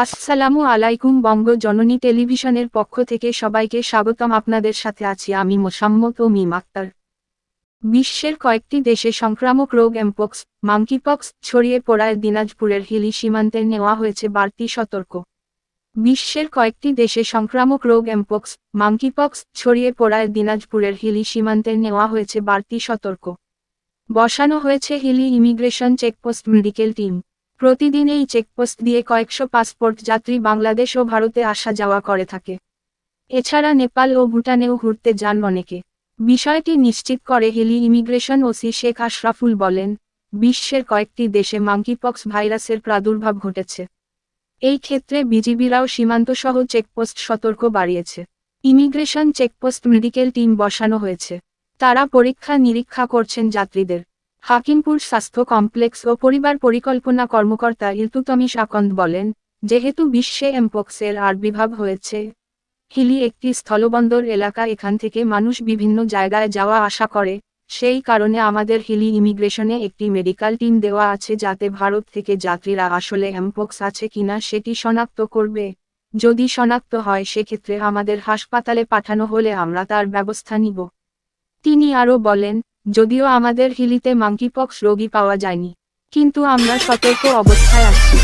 আসসালামু আলাইকুম। বঙ্গ জননী টেলিভিশনের পক্ষ থেকে সবাইকে স্বাগতম। আপনাদের সাথে আছি আমি মোসাম্মত ও মিম আক্তার। বিশ্বের কয়েকটি দেশে সংক্রামক রোগ এমপক্স, মাঙ্কিপক্স ছড়িয়ে পড়ায় দিনাজপুরের হিলি সীমান্তে নেওয়া হয়েছে বাড়তি সতর্ক। বিশ্বের কয়েকটি দেশে সংক্রামক রোগ এমপক্স, মাঙ্কিপক্স ছড়িয়ে পড়ায় দিনাজপুরের হিলি সীমান্তে নেওয়া হয়েছে বাড়তি সতর্ক। বসানো হয়েছে Hili immigration checkpost medical team. প্রতিদিন এই চেকপোস্ট দিয়ে কয়েকশো পাসপোর্ট যাত্রী বাংলাদেশ ও ভারতে আসা যাওয়া করে থাকে। এছাড়া নেপাল ও ভুটানেও ঘুরতে যান অনেকে। বিষয়টি নিশ্চিত করে হিলি ইমিগ্রেশন ওসি শেখ আশরাফুল বলেন, বিশ্বের কয়েকটি দেশে মাঙ্কিপক্স ভাইরাসের প্রাদুর্ভাব ঘটেছে। এই ক্ষেত্রে বিজিবিরাও সীমান্তসহ চেকপোস্ট সতর্ক বাড়িয়েছে। ইমিগ্রেশন চেকপোস্ট মেডিকেল টিম বসানো হয়েছে। তারা পরীক্ষা নিরীক্ষা করছেন যাত্রীদের। হাকিমপুর স্বাস্থ্য কমপ্লেক্স ও পরিবার পরিকল্পনা কর্মকর্তা ইলতুতমিশ আকন্দ বলেন, যেহেতু বিশ্বে এমপক্সের আবির্ভাব হয়েছে, হিলি একটি স্থলবন্দর এলাকা, এখান থেকে মানুষ বিভিন্ন জায়গায় যাওয়া আসা করে, সেই কারণে আমাদের হিলি ইমিগ্রেশনে একটি মেডিকেল টিম দেওয়া আছে যাতে ভারত থেকে যাত্রীরা আসলে এমপক্স আছে কিনা সেটি শনাক্ত করবে। যদি শনাক্ত হয় সেক্ষেত্রে আমাদের হাসপাতালে পাঠানো হলে আমরা তার ব্যবস্থা নিব। তিনি আরও বলেন, যদিও আমাদের হিলিতে মাঙ্কিপক্স রোগী পাওয়া যায়নি, কিন্তু আমরা সতর্ক অবস্থায় আছি।